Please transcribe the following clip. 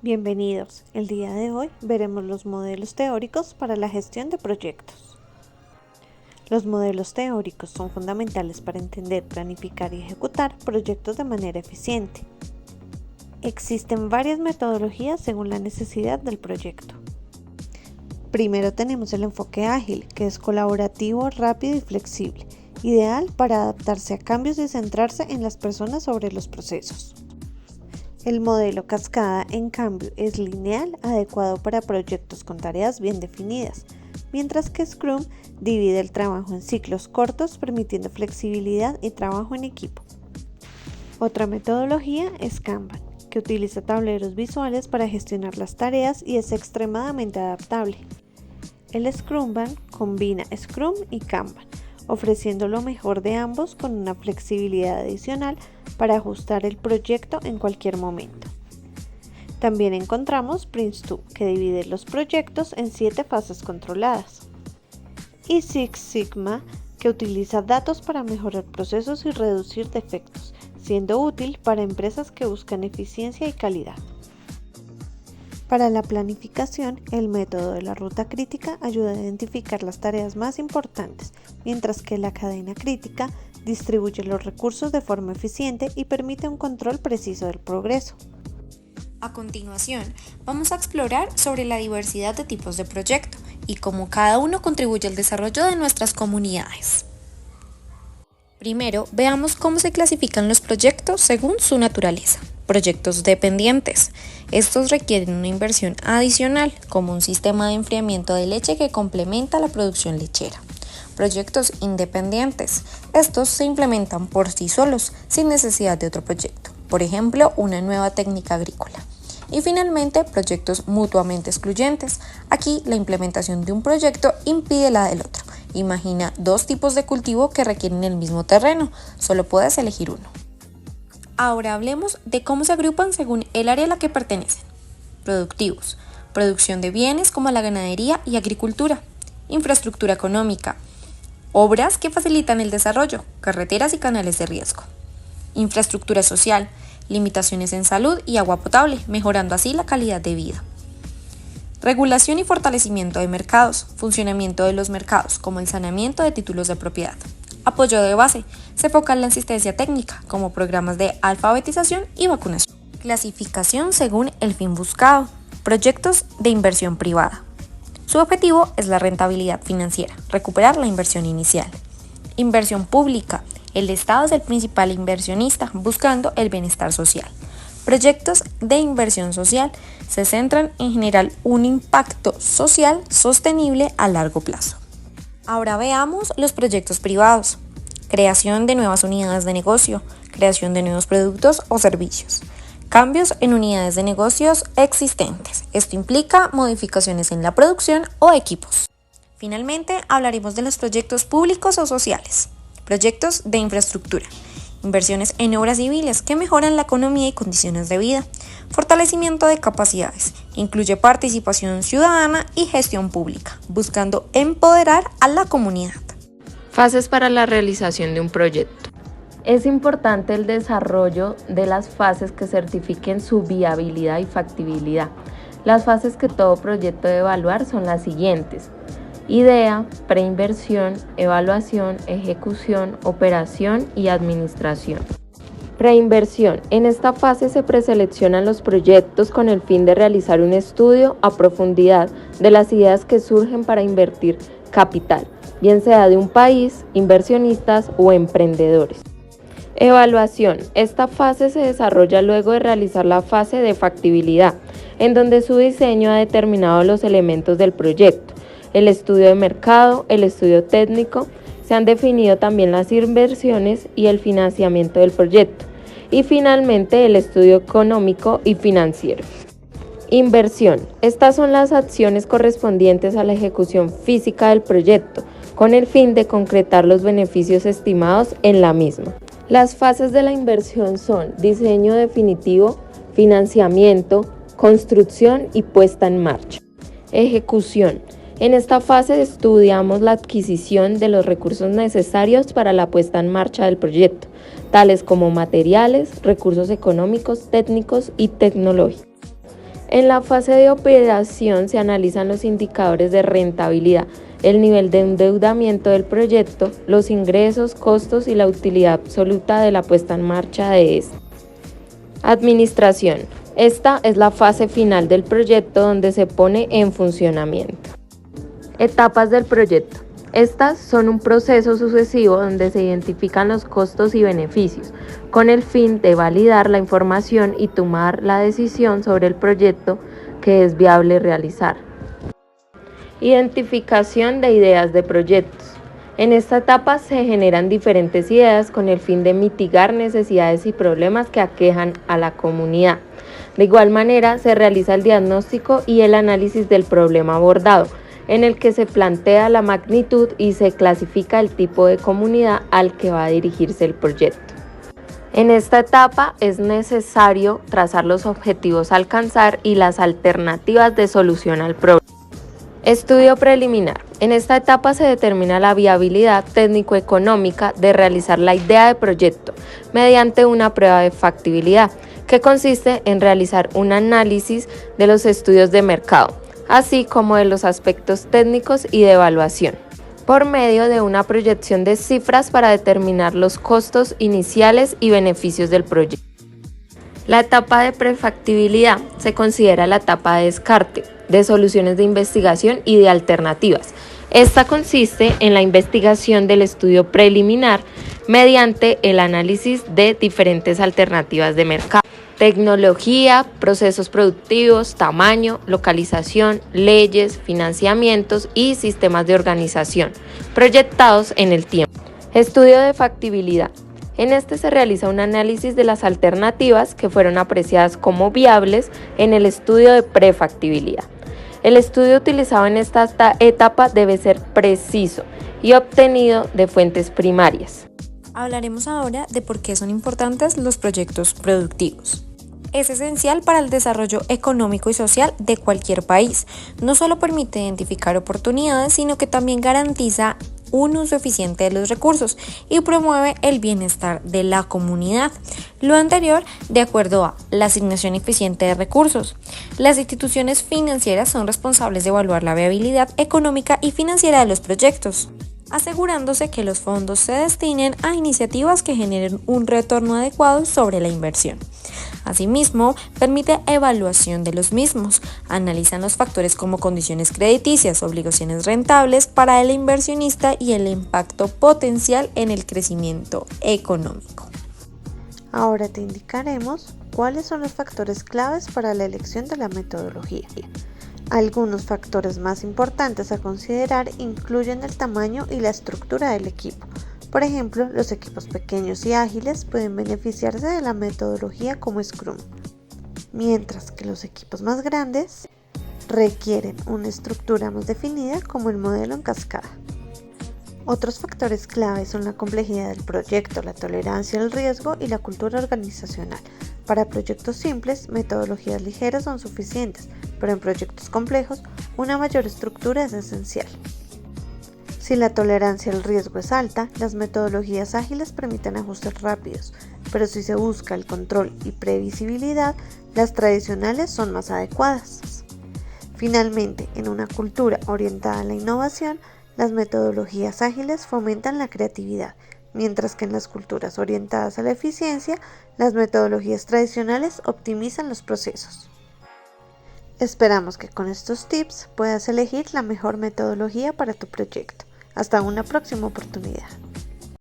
Bienvenidos. El día de hoy veremos los modelos teóricos para la gestión de proyectos. Los modelos teóricos son fundamentales para entender, planificar y ejecutar proyectos de manera eficiente. Existen varias metodologías según la necesidad del proyecto. Primero tenemos el enfoque ágil, que es colaborativo, rápido y flexible, ideal para adaptarse a cambios y centrarse en las personas sobre los procesos. El modelo cascada, en cambio, es lineal, adecuado para proyectos con tareas bien definidas, mientras que Scrum divide el trabajo en ciclos cortos, permitiendo flexibilidad y trabajo en equipo. Otra metodología es Kanban, que utiliza tableros visuales para gestionar las tareas y es extremadamente adaptable. El Scrumban combina Scrum y Kanban, ofreciendo lo mejor de ambos con una flexibilidad adicional para ajustar el proyecto en cualquier momento. También encontramos Prince2, que divide los proyectos en 7 fases controladas, y Six Sigma, que utiliza datos para mejorar procesos y reducir defectos, siendo útil para empresas que buscan eficiencia y calidad. Para la planificación, el método de la ruta crítica ayuda a identificar las tareas más importantes, mientras que la cadena crítica distribuye los recursos de forma eficiente y permite un control preciso del progreso. A continuación, vamos a explorar sobre la diversidad de tipos de proyecto y cómo cada uno contribuye al desarrollo de nuestras comunidades. Primero, veamos cómo se clasifican los proyectos según su naturaleza. Proyectos dependientes. Estos requieren una inversión adicional, como un sistema de enfriamiento de leche que complementa la producción lechera. Proyectos independientes. Estos se implementan por sí solos, sin necesidad de otro proyecto. Por ejemplo, una nueva técnica agrícola. Y finalmente, proyectos mutuamente excluyentes. Aquí, la implementación de un proyecto impide la del otro. Imagina 2 tipos de cultivo que requieren el mismo terreno, solo puedes elegir uno. Ahora hablemos de cómo se agrupan según el área a la que pertenecen. Productivos. Producción de bienes como la ganadería y agricultura. Infraestructura económica. Obras que facilitan el desarrollo, carreteras y canales de riesgo. Infraestructura social. Limitaciones en salud y agua potable, mejorando así la calidad de vida. Regulación y fortalecimiento de mercados. Funcionamiento de los mercados, como el saneamiento de títulos de propiedad. Apoyo de base. Se enfoca en la asistencia técnica, como programas de alfabetización y vacunación. Clasificación según el fin buscado. Proyectos de inversión privada. Su objetivo es la rentabilidad financiera, recuperar la inversión inicial. Inversión pública. El Estado es el principal inversionista, buscando el bienestar social. Proyectos de inversión social se centran en generar un impacto social sostenible a largo plazo. Ahora veamos los proyectos privados. Creación de nuevas unidades de negocio, creación de nuevos productos o servicios. Cambios en unidades de negocios existentes. Esto implica modificaciones en la producción o equipos. Finalmente, hablaremos de los proyectos públicos o sociales. Proyectos de infraestructura. Inversiones en obras civiles que mejoran la economía y condiciones de vida. Fortalecimiento de capacidades. Incluye participación ciudadana y gestión pública, buscando empoderar a la comunidad. Fases para la realización de un proyecto. Es importante el desarrollo de las fases que certifiquen su viabilidad y factibilidad. Las fases que todo proyecto debe evaluar son las siguientes: idea, preinversión, evaluación, ejecución, operación y administración. Preinversión. En esta fase se preseleccionan los proyectos con el fin de realizar un estudio a profundidad de las ideas que surgen para invertir capital, bien sea de un país, inversionistas o emprendedores. Evaluación. Esta fase se desarrolla luego de realizar la fase de factibilidad, en donde su diseño ha determinado los elementos del proyecto. El estudio de mercado, el estudio técnico, se han definido también las inversiones y el financiamiento del proyecto, y finalmente el estudio económico y financiero. Inversión. Estas son las acciones correspondientes a la ejecución física del proyecto, con el fin de concretar los beneficios estimados en la misma. Las fases de la inversión son diseño definitivo, financiamiento, construcción y puesta en marcha. Ejecución. En esta fase estudiamos la adquisición de los recursos necesarios para la puesta en marcha del proyecto, tales como materiales, recursos económicos, técnicos y tecnológicos. En la fase de operación se analizan los indicadores de rentabilidad, el nivel de endeudamiento del proyecto, los ingresos, costos y la utilidad absoluta de la puesta en marcha de este. Administración. Esta es la fase final del proyecto donde se pone en funcionamiento. Etapas del proyecto. Estas son un proceso sucesivo donde se identifican los costos y beneficios, con el fin de validar la información y tomar la decisión sobre el proyecto que es viable realizar. Identificación de ideas de proyectos. En esta etapa se generan diferentes ideas con el fin de mitigar necesidades y problemas que aquejan a la comunidad. De igual manera, se realiza el diagnóstico y el análisis del problema abordado, en el que se plantea la magnitud y se clasifica el tipo de comunidad al que va a dirigirse el proyecto. En esta etapa es necesario trazar los objetivos a alcanzar y las alternativas de solución al problema. Estudio preliminar. En esta etapa se determina la viabilidad técnico-económica de realizar la idea de proyecto mediante una prueba de factibilidad, que consiste en realizar un análisis de los estudios de mercado, así como de los aspectos técnicos y de evaluación, por medio de una proyección de cifras para determinar los costos iniciales y beneficios del proyecto. La etapa de prefactibilidad se considera la etapa de descarte, de soluciones de investigación y de alternativas. Esta consiste en la investigación del estudio preliminar mediante el análisis de diferentes alternativas de mercado, tecnología, procesos productivos, tamaño, localización, leyes, financiamientos y sistemas de organización, proyectados en el tiempo. Estudio de factibilidad. En este se realiza un análisis de las alternativas que fueron apreciadas como viables en el estudio de prefactibilidad. El estudio utilizado en esta etapa debe ser preciso y obtenido de fuentes primarias. Hablaremos ahora de por qué son importantes los proyectos productivos. Es esencial para el desarrollo económico y social de cualquier país. No solo permite identificar oportunidades, sino que también garantiza un uso eficiente de los recursos y promueve el bienestar de la comunidad. Lo anterior de acuerdo a la asignación eficiente de recursos. Las instituciones financieras son responsables de evaluar la viabilidad económica y financiera de los proyectos, asegurándose que los fondos se destinen a iniciativas que generen un retorno adecuado sobre la inversión. Asimismo, permite evaluación de los mismos, analizan los factores como condiciones crediticias, obligaciones rentables para el inversionista y el impacto potencial en el crecimiento económico. Ahora te indicaremos cuáles son los factores claves para la elección de la metodología. Algunos factores más importantes a considerar incluyen el tamaño y la estructura del equipo. Por ejemplo, los equipos pequeños y ágiles pueden beneficiarse de la metodología como Scrum, mientras que los equipos más grandes requieren una estructura más definida como el modelo en cascada. Otros factores clave son la complejidad del proyecto, la tolerancia al riesgo y la cultura organizacional. Para proyectos simples, metodologías ligeras son suficientes, pero en proyectos complejos, una mayor estructura es esencial. Si la tolerancia al riesgo es alta, las metodologías ágiles permiten ajustes rápidos, pero si se busca el control y previsibilidad, las tradicionales son más adecuadas. Finalmente, en una cultura orientada a la innovación, las metodologías ágiles fomentan la creatividad, mientras que en las culturas orientadas a la eficiencia, las metodologías tradicionales optimizan los procesos. Esperamos que con estos tips puedas elegir la mejor metodología para tu proyecto. Hasta una próxima oportunidad.